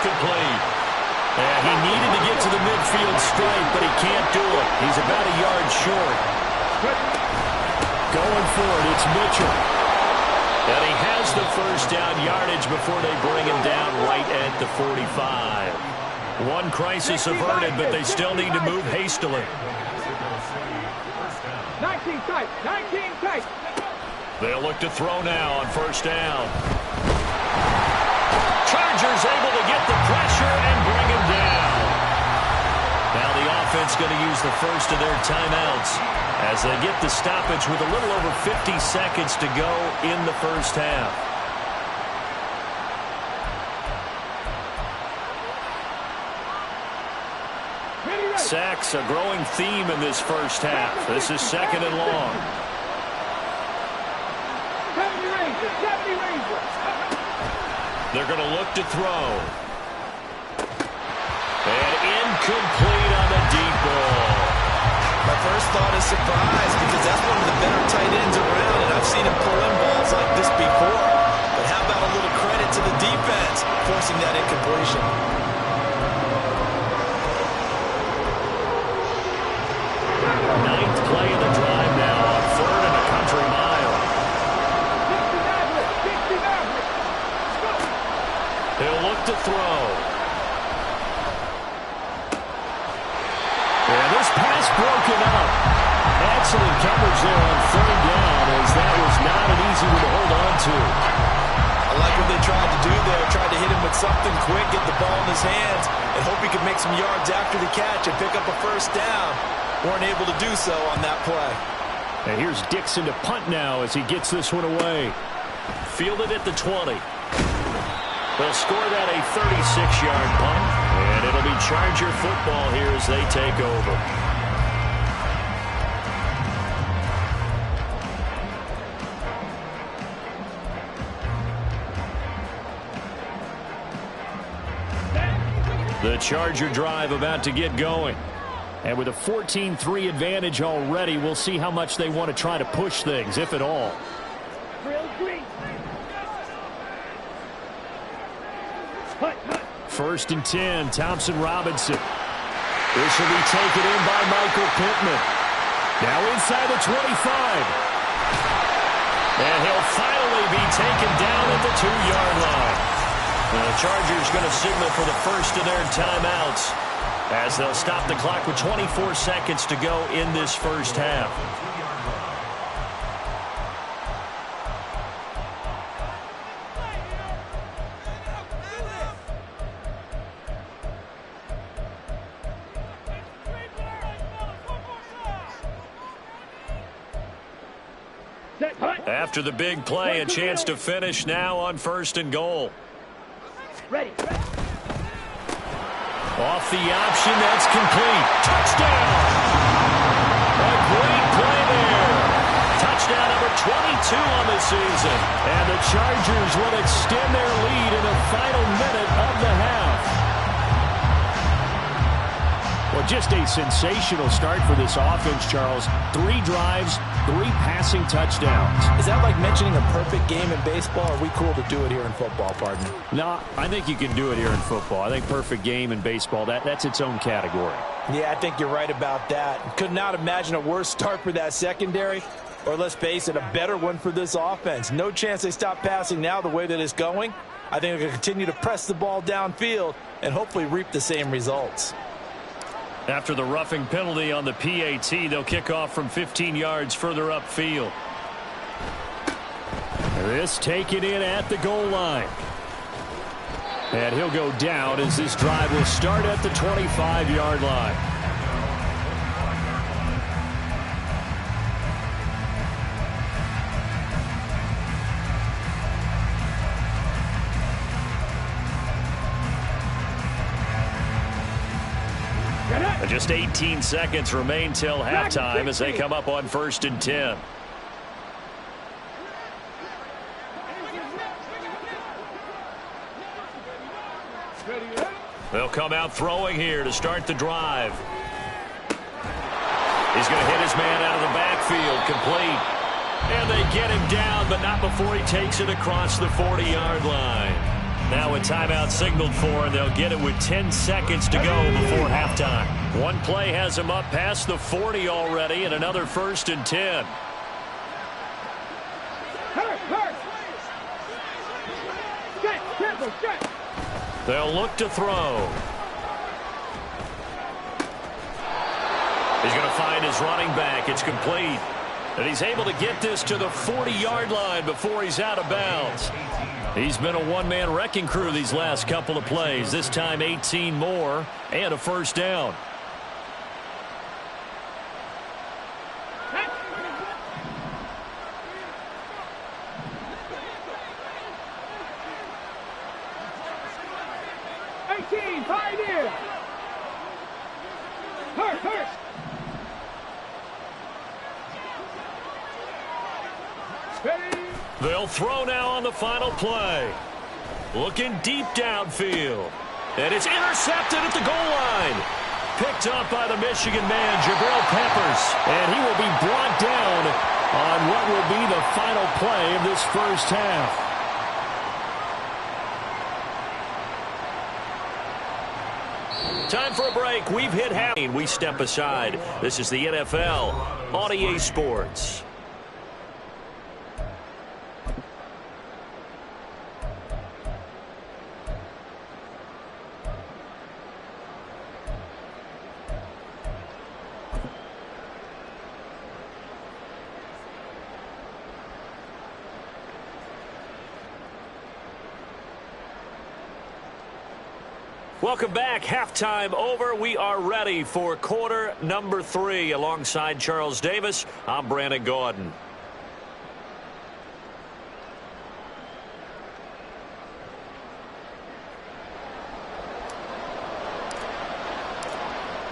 complete. And he needed to get to the midfield straight, but he can't do it. He's about a yard short. Going for it, it's Mitchell. And he has the first down yardage before they bring him down right at the 45. One crisis averted, but they still need to move hastily. 19 tight, 19 tight. They'll look to throw now on first down. Chargers able to get the pressure and bring him down. Now the offense going to use the first of their timeouts as they get the stoppage with a little over 50 seconds to go in the first half. Sacks a growing theme in this first half. This is second and long. 70 Rangers. They're going to look to throw. And incomplete on the deep ball. My first thought is surprise because that's one of the better tight ends around, and I've seen him pull in balls like this before. But how about a little credit to the defense forcing that incompletion? Ninth play of the drive now on third and a country mile. He'll look to throw. And this pass broken up. Excellent coverage there on third down, as that was not an easy one to hold on to. I like what they tried to do there. Tried to hit him with something quick, get the ball in his hands, and hope he could make some yards after the catch and pick up a first down. Weren't able to do so on that play. And here's Dixon to punt now as he gets this one away. Fielded at the 20. They'll score that a 36-yard punt, and it'll be Charger football here as they take over. The Charger drive about to get going. And with a 14-3 advantage already, we'll see how much they want to try to push things, if at all. First and 10, Thompson-Robinson. This will be taken in by Michael Pittman. Now inside the 25. And he'll finally be taken down at the 2-yard line. The Chargers going to signal for the first of their timeouts as they'll stop the clock with 24 seconds to go in this first half. After the big play, a chance to finish now on first and goal. Ready. Off the option, that's complete. Touchdown! A great play there. Touchdown number 22 on the season. And the Chargers will extend their lead in the final minute of the half. Well, just a sensational start for this offense, Charles. 3 drives, 3 passing touchdowns. Is that like mentioning a perfect game in baseball? Or are we cool to do it here in football, partner? No, I think you can do it here in football. I think perfect game in baseball, that's its own category. Yeah, I think you're right about that. Could not imagine a worse start for that secondary. Or let's face it, a better one for this offense. No chance they stop passing now the way that it's going. I think they're going to continue to press the ball downfield and hopefully reap the same results. After the roughing penalty on the PAT, they'll kick off from 15 yards further upfield. This taken in at the goal line. And he'll go down as this drive will start at the 25-yard line. Just 18 seconds remain till halftime as they come up on first and 10. They'll come out throwing here to start the drive. He's going to hit his man out of the backfield, complete. And they get him down, but not before he takes it across the 40-yard line. Now a timeout signaled for, and they'll get it with 10 seconds to go before halftime. One play has them up past the 40 already, and another 1st and 10. They'll look to throw. He's going to find his running back. It's complete. And he's able to get this to the 40-yard line before he's out of bounds. He's been a one-man wrecking crew these last couple of plays. This time 18 more and a 1st down. Pioneer! Hurt! They'll throw now on the final play. Looking deep downfield. And it's intercepted at the goal line. Picked up by the Michigan man, Jabril Peppers. And he will be brought down on what will be the final play of this first half. Time for a break. We've hit half. We step aside. This is the NFL on EA Sports. Welcome back. Halftime over. We are ready for quarter number 3. Alongside Charles Davis, I'm Brandon Gordon.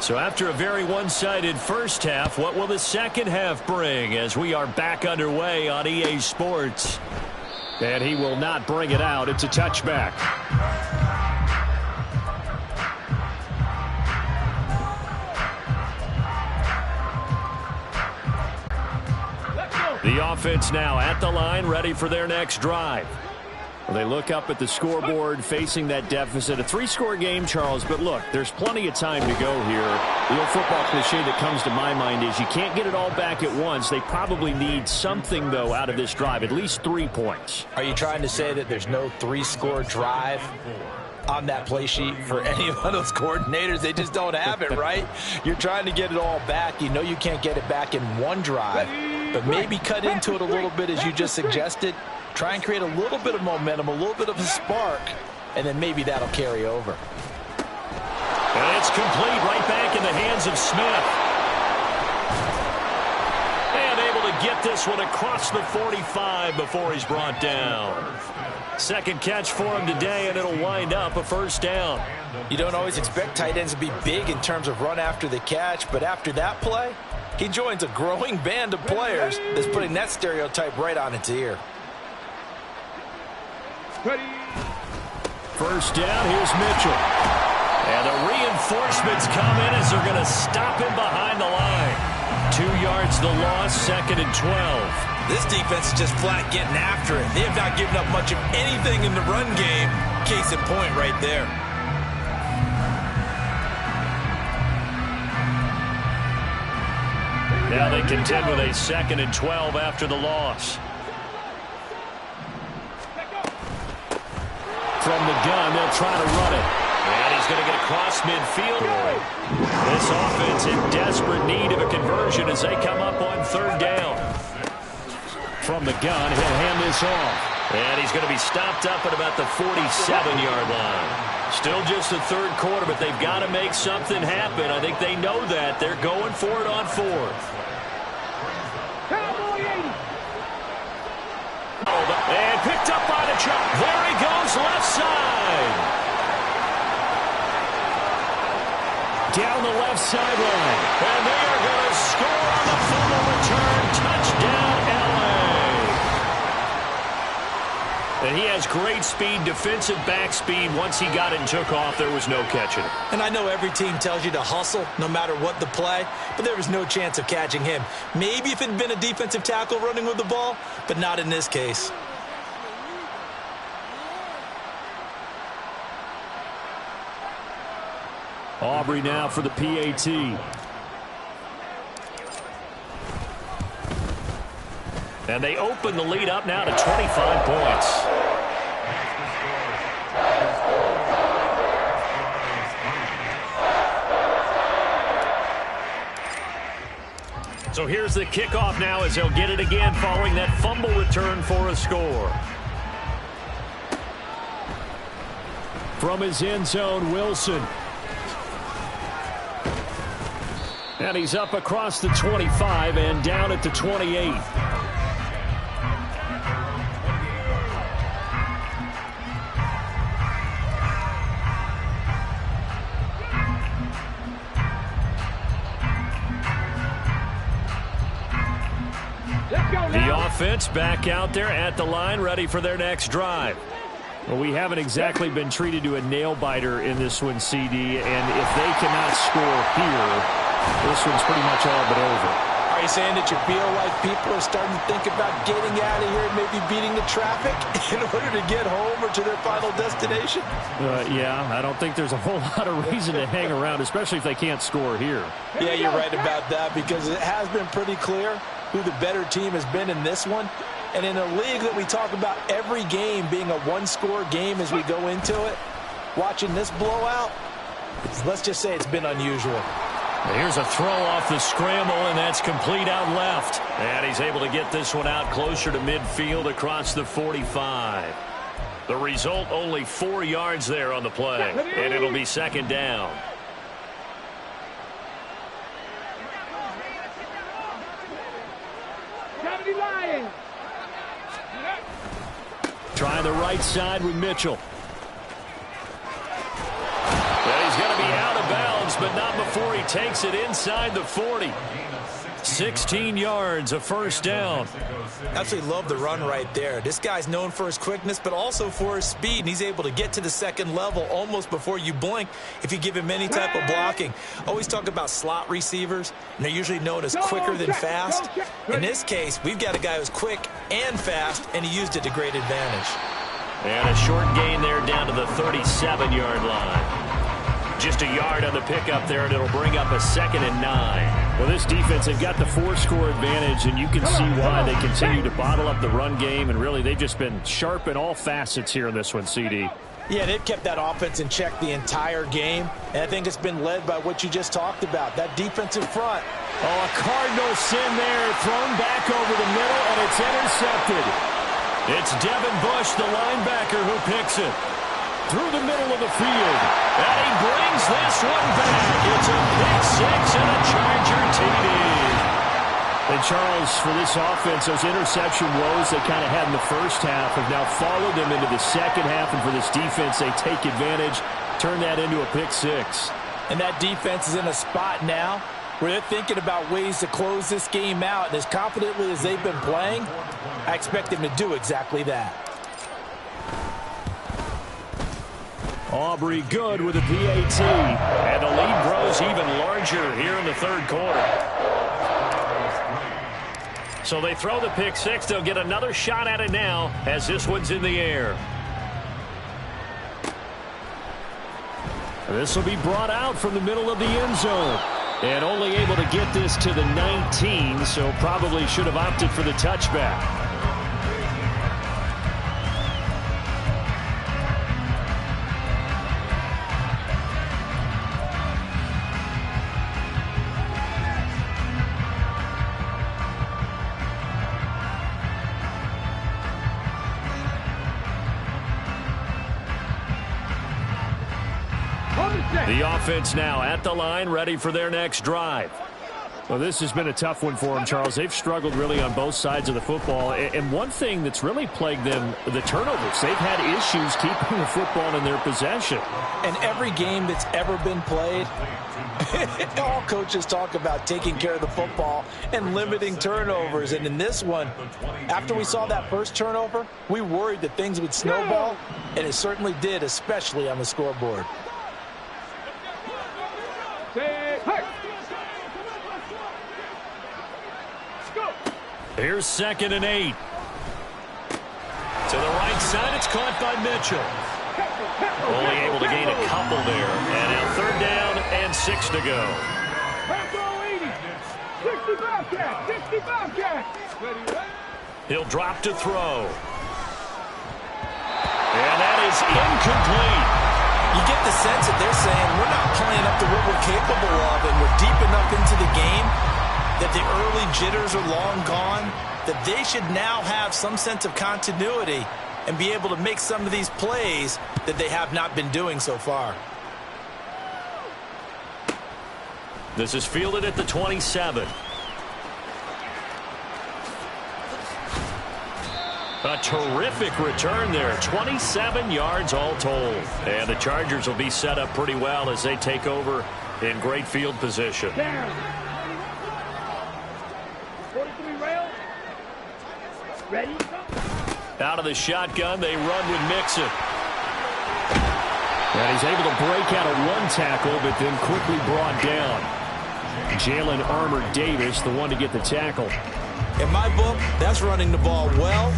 So after a very one-sided first half, what will the second half bring as we are back underway on EA Sports? And he will not bring it out. It's a touchback. The offense now at the line, ready for their next drive. Well, they look up at the scoreboard, facing that deficit. A 3-score game, Charles, but look, there's plenty of time to go here. The old football cliche that comes to my mind is you can't get it all back at once. They probably need something, though, out of this drive, at least 3 points. Are you trying to say that there's no 3-score drive on that play sheet for any of those coordinators? They just don't have it, right? You're trying to get it all back. You know you can't get it back in one drive, but maybe cut into it a little bit as you just suggested. Try and create a little bit of momentum, a little bit of a spark, and then maybe that'll carry over. And it's complete, right back in the hands of Smith. And able to get this one across the 45 before he's brought down. Second catch for him today, and it'll wind up a 1st down. You don't always expect tight ends to be big in terms of run after the catch, but after that play, he joins a growing band of players that's putting that stereotype right on its ear. First down, here's Mitchell. And the reinforcements come in as they're going to stop him behind the line. 2 yards the loss, 2nd and 12. This defense is just flat getting after it. They have not given up much of anything in the run game. Case in point right there. Now they contend with a 2nd and 12 after the loss. From the gun, they'll try to run it. And he's going to get across midfield. This offense in desperate need of a conversion as they come up on 3rd down. From the gun, he'll hand this off. And he's going to be stopped up at about the 47-yard line. Still just the 3rd quarter, but they've got to make something happen. I think they know that. They're going for it on 4th. And picked up by the chop. There he goes, left side. Down the left sideline. And they are going to score on the fumble return. Touchdown, L.A. And he has great speed, defensive back speed. Once he got it and took off, there was no catching it. And I know every team tells you to hustle no matter what the play, but there was no chance of catching him. Maybe if it had been a defensive tackle running with the ball, but not in this case. Aubrey now for the PAT. And they open the lead up now to 25 points. So here's the kickoff now as they'll get it again following that fumble return for a score. From his end zone, Wilson. And he's up across the 25 and down at the 28. The offense back out there at the line, ready for their next drive. Well, we haven't exactly been treated to a nail-biter in this one, CD, and if they cannot score here, this one's pretty much all but over. Are you saying that you feel like people are starting to think about getting out of here and maybe beating the traffic in order to get home or to their final destination? Yeah, I don't think there's a whole lot of reason to hang around, especially if they can't score here. Yeah, you're right about that, because it has been pretty clear who the better team has been in this one. And in a league that we talk about every game being a one-score game as we go into it, watching this blowout, let's just say it's been unusual. Here's a throw off the scramble, and that's complete out left. And he's able to get this one out closer to midfield across the 45. The result, only 4 yards there on the play, and it'll be second down. Trying the right side with Mitchell. And he's going to be out of bounds, but not before he takes it inside the 40. 16 yards, a first down. Absolutely love the run right there. This guy's known for his quickness, but also for his speed, and he's able to get to the second level almost before you blink if you give him any type of blocking. Always talk about slot receivers, and they're usually known as quicker than fast. In this case, we've got a guy who's quick and fast, and he used it to great advantage. And a short gain there down to the 37-yard line. Just a yard on the pickup there, and it'll bring up a 2nd and 9. Well, this defense, they've got the 4-score advantage, and you can see why they continue to bottle up the run game, and really they've just been sharp in all facets here in this one, CD. Yeah, they've kept that offense in check the entire game, and I think it's been led by what you just talked about, that defensive front. Oh, a Cardinal sin there, thrown back over the middle, and it's intercepted. It's Devin Bush, the linebacker, who picks it through the middle of the field. And he brings this one back. It's a pick six and a Charger TD. And Charles, for this offense, those interception woes they kind of had in the first half have now followed them into the second half. And for this defense, they take advantage, turn that into a pick six. And that defense is in a spot now where they're thinking about ways to close this game out. And as confidently as they've been playing, I expect them to do exactly that. Aubrey good with a PAT. And the lead grows even larger here in the third quarter. So they throw the pick six. They'll get another shot at it now as this one's in the air. This will be brought out from the middle of the end zone. And only able to get this to the 19, so probably should have opted for the touchback. The offense now at the line, ready for their next drive. Well, this has been a tough one for them, Charles. They've struggled really on both sides of the football. And one thing that's really plagued them, the turnovers. They've had issues keeping the football in their possession. And every game that's ever been played, all coaches talk about taking care of the football and limiting turnovers. And in this one, after we saw that first turnover, we worried that things would snowball, and it certainly did, especially on the scoreboard. Here's 2nd and 8. To the right side, it's caught by Mitchell. Only able to gain a couple there. And now 3rd down 6 to go. Back row 80. 65 cat. 65 cat. He'll drop to throw. And that is incomplete. You get the sense that they're saying we're not playing up to what we're capable of, and we're deep enough into the game that the early jitters are long gone, that they should now have some sense of continuity and be able to make some of these plays that they have not been doing so far. This is fielded at the 27. A terrific return there. 27 yards all told. And the Chargers will be set up pretty well as they take over in great field position. Down. 43 rail. Ready? Out of the shotgun, they run with Mixon. And he's able to break out of one tackle, but then quickly brought down. Jalen Armour-Davis, the one to get the tackle. In my book, that's running the ball well,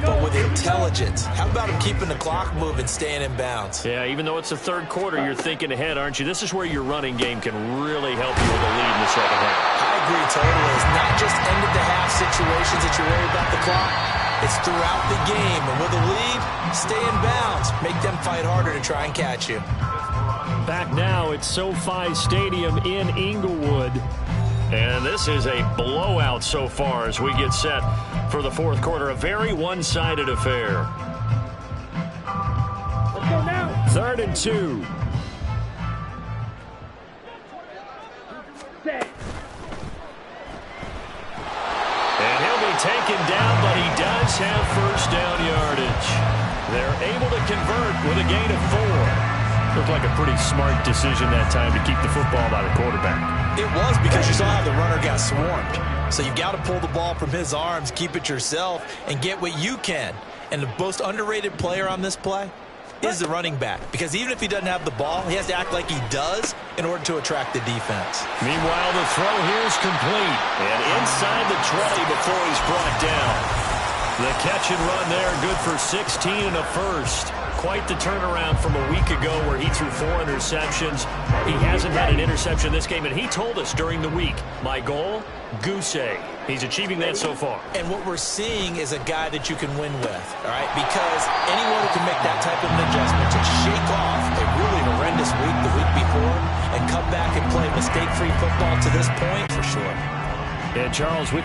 but with intelligence. How about him keeping the clock moving, staying in bounds? Yeah, even though it's the third quarter, you're thinking ahead, aren't you? This is where your running game can really help you with a lead in the second half. I agree totally. It's not just end-of-the-half situations that you're worried about the clock. It's throughout the game. And with a lead, stay in bounds. Make them fight harder to try and catch you. Back now at SoFi Stadium in Inglewood. And this is a blowout so far as we get set for the fourth quarter. A very one-sided affair. Let's go now. 3rd and 2. Set. And he'll be taken down, but he does have first down yardage. They're able to convert with a gain of 4. Looked like a pretty smart decision that time to keep the football by the quarterback. It was, because you saw how the runner got swarmed. So you got to pull the ball from his arms, keep it yourself, and get what you can. And the most underrated player on this play is the running back. Because even if he doesn't have the ball, he has to act like he does in order to attract the defense. Meanwhile, the throw here is complete. And inside the 20 before he's brought down. The catch and run there, good for 16 and a first. Quite the turnaround from a week ago where he threw 4 interceptions. He hasn't had an interception this game, and he told us during the week, my goal, goose egg. He's achieving that so far. And what we're seeing is a guy that you can win with, all right? Because anyone who can make that type of an adjustment to shake off a really horrendous week the week before and come back and play mistake-free football to this point, for sure. And Charles, with